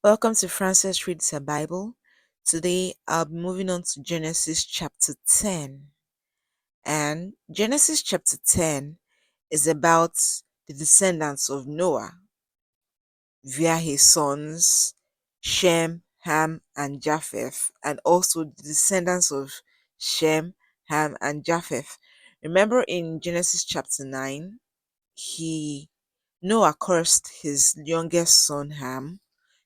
Welcome to Francis Reads a Bible. Today I'll be moving on to Genesis chapter 10. And Genesis chapter 10 is about the descendants of Noah via his sons Shem, Ham, and Japheth, and also the descendants of Shem, Ham, and Japheth. Remember in Genesis chapter 9, he Noah cursed his youngest son Ham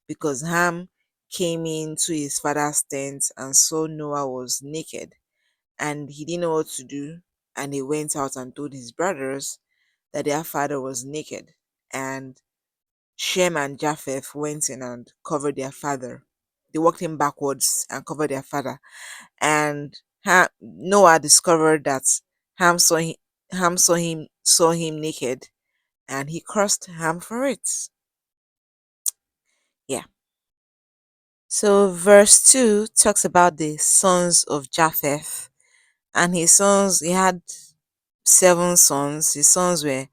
because Ham came into his father's tent and saw Noah was naked and he didn't know what to do. And he went out and told his brothers that their father was naked. And Shem and Japheth went in and covered their father. They walked him backwards and covered their father. And Noah discovered that Ham saw him, Ham saw him naked, and he cursed Ham for it. Yeah. So verse 2 talks about the sons of Japheth. And his sons, he had 7 sons. His sons were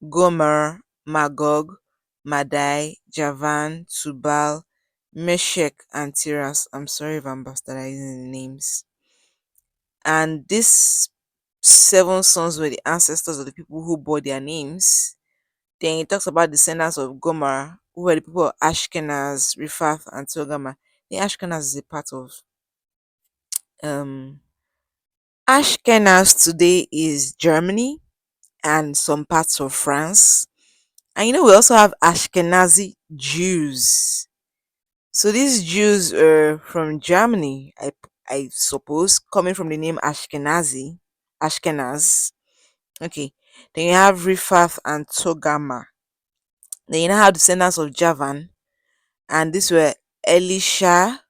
Gomer, Magog, Madai, Javan, Tubal, Meshech, and Tiras. I'm sorry if I'm bastardizing the names. And these 7 sons were the ancestors of the people who bore their names. Then he talks about descendants of Gomer, who were the people of Ashkenaz, Riphath, and Togarmah. The Ashkenaz is a part of um Ashkenaz today is Germany and some parts of France. And we also have Ashkenazi Jews. So these Jews are from Germany, I suppose, coming from the name Ashkenazi. Ashkenaz. Okay. Then you have Riphath and Togarmah. Then you now have descendants of Javan, and these were Elisha,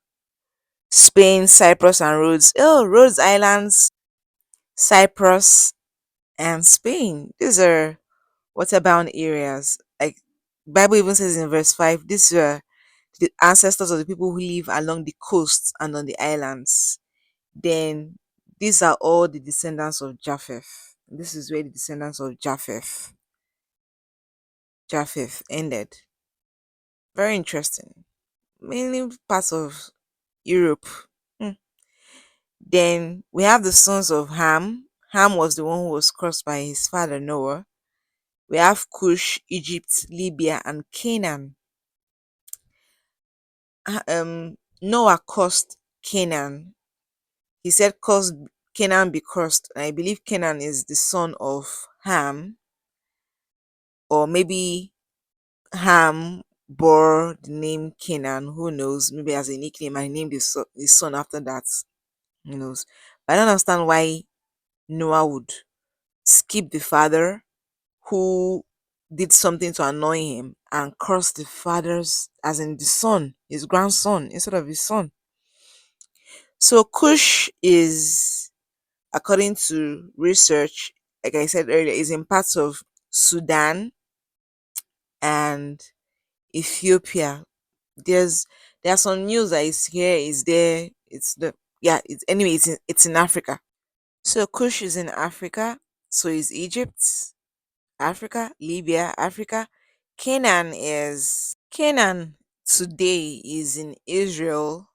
Spain, Cyprus, and Rhodes. Oh, Rhodes Islands, Cyprus, and Spain. These are waterbound areas. Like Bible even says in verse 5, these were the ancestors of the people who live along the coasts and on the islands. Then these are all the descendants of Japheth. This is where the descendants of Japheth ended. Very interesting. Mainly parts of Europe. Hmm. Then we have the sons of Ham. Ham was the one who was cursed by his father Noah. We have Cush, Egypt, Libya, and Canaan. Noah cursed Canaan. He said, "Cause Canaan be cursed." And I believe Canaan is the son of Ham, or maybe Ham bore the name Canaan. Who knows? Maybe as a nickname, I named his son after that. Who knows? But I don't understand why Noah would skip the father who did something to annoy him and curse the father's, as in the son, his grandson, instead of his son. So Cush is, according to research, like I said earlier, is in parts of Sudan and Ethiopia. There are some news that is here, is there. It's the yeah. It's anyway. It's in Africa. So Cush is in Africa. So is Egypt, Africa, Libya, Africa. Canaan today is in Israel,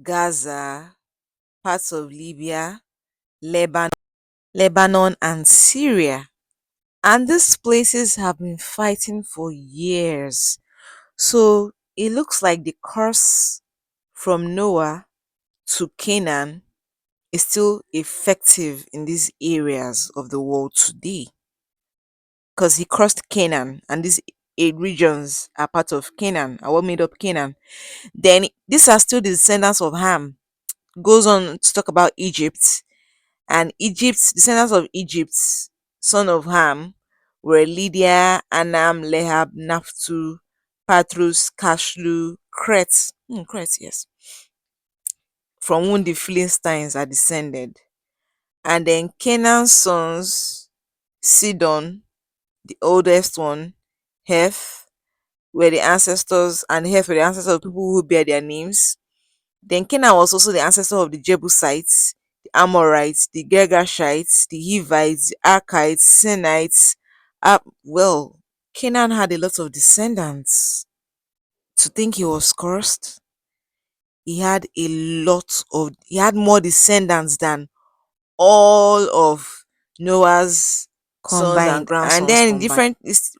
Gaza, parts of Libya, Lebanon, and Syria. And these places have been fighting for years. So it looks like the curse from Noah to Canaan is still effective in these areas of the world today, because he cursed Canaan, and these 8 regions are part of Canaan, are what made up Canaan. Then these are still the descendants of Ham. Goes on to talk about Egypt, and Egypt's descendants of Egypt, son of Ham, were Lydia, Anam, Lehab, Naphtu, Patrus, Kashlu, Crete. Crete, yes. From whom the Philistines are descended. And then Canaan's sons, Sidon, the oldest one, Heth, were the ancestors, and Heth were the ancestors of people who bear their names. Then Canaan was also the ancestor of the Jebusites, the Amorites, the Girgashites, the Hivites, the Arkites, Sinites. Well, Canaan had a lot of descendants. to think he was cursed. He had more descendants than all of Noah's sons and Combined. And grandsons then combined. different is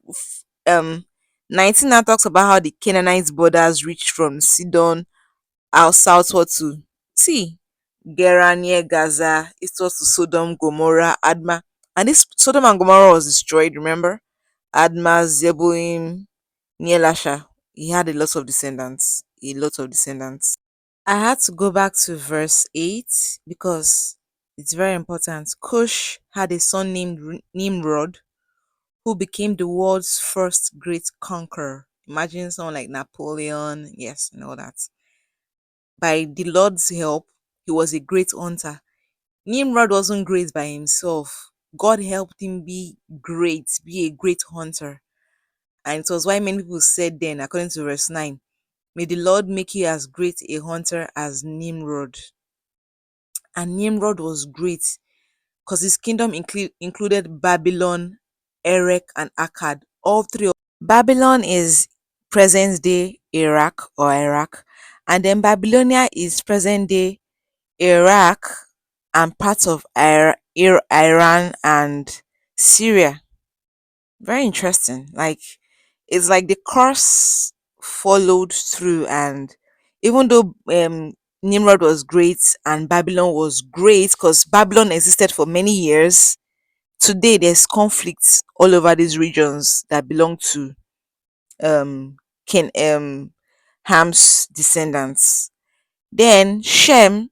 um 19 now talks about how the Canaanites borders reached from Sidon out southward to see Gera near Gaza, eastward to Sodom, Gomorrah, Adma. And this Sodom and Gomorrah was destroyed, remember? Adma, Zeboim, near Lasha. He had a lot of descendants. A lot of descendants. I had to go back to verse 8 because it's very important. Cush had a son named Nimrod who became the world's first great conqueror. Imagine someone like Napoleon, yes, and all that. By the Lord's help, he was a great hunter. Nimrod wasn't great by himself. God helped him be a great hunter. And it was why many people said then, according to verse 9, may the Lord make you as great a hunter as Nimrod. And Nimrod was great because his kingdom included Babylon, Erech, and Akkad. All three. Babylon is present day Iraq or Iraq, and then Babylonia is present day Iraq and parts of Iran and Syria. Very interesting. Like it's like the curse followed through, and even though Nimrod was great and Babylon was great because Babylon existed for many years, today there's conflicts all over these regions that belong to um King Ham's descendants. Then Shem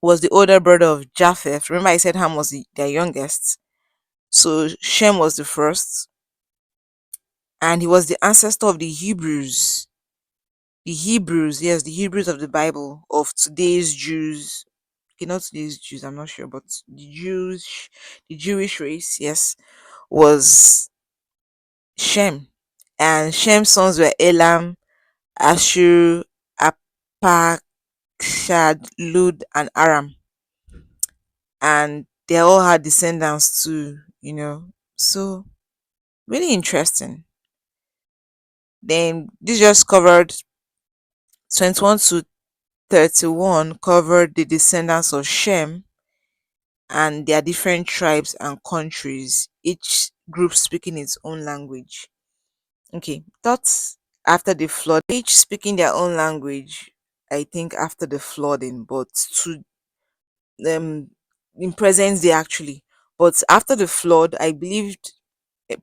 was the older brother of Japheth. Remember, I said Ham was their youngest. So Shem was the first, and he was the ancestor of the Hebrews. The Hebrews, yes, the Hebrews of the Bible, of today's Jews. Okay, not today's Jews, I'm not sure, but the Jewish race, yes, was Shem. And Shem's sons were Elam, Ashur, Apakshad, Lud, and Aram. And they all had descendants too. So really interesting. Then this just covered 21 to 31 covered the descendants of Shem and their different tribes and countries, each group speaking its own language. Okay, thoughts after the flood, each speaking their own language, I think after the flooding, but to them in presence day actually. But after the flood, I believed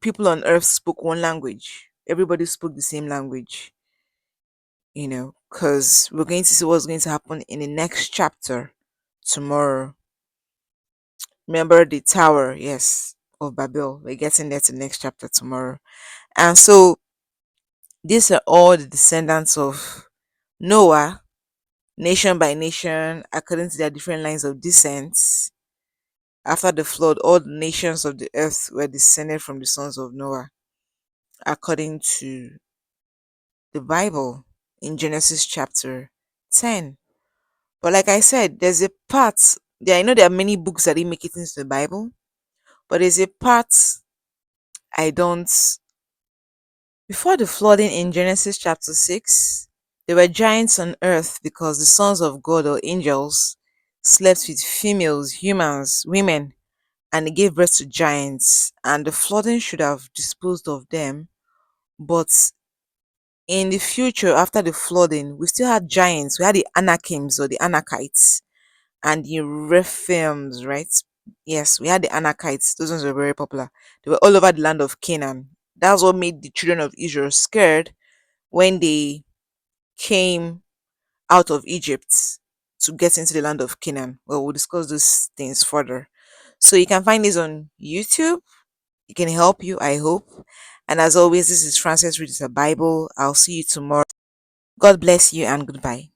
people on earth spoke one language. Everybody spoke the same language, because we're going to see what's going to happen in the next chapter tomorrow. Remember the tower, yes, of Babel. We're getting there to next chapter tomorrow. And so these are all the descendants of Noah, nation by nation, according to their different lines of descent. After the flood, all the nations of the earth were descended from the sons of Noah, according to the Bible in Genesis chapter 10. But like I said, there's a part there. I know there are many books that didn't make it into the Bible, but there's a part I don't. Before the flooding in Genesis chapter 6, there were giants on earth because the sons of God or angels slept with females, humans, women, and they gave birth to giants. And the flooding should have disposed of them. But in the future, after the flooding, we still had giants. We had the Anakims or the Anakites and the Rephaims, right? Yes, we had the Anakites. Those ones were very popular. They were all over the land of Canaan. That's what made the children of Israel scared when they came out of Egypt to get into the land of Canaan. Well, we'll discuss those things further. So you can find this on YouTube. It can help you, I hope. And as always, this is Frances Reads the Bible. I'll see you tomorrow. God bless you and goodbye.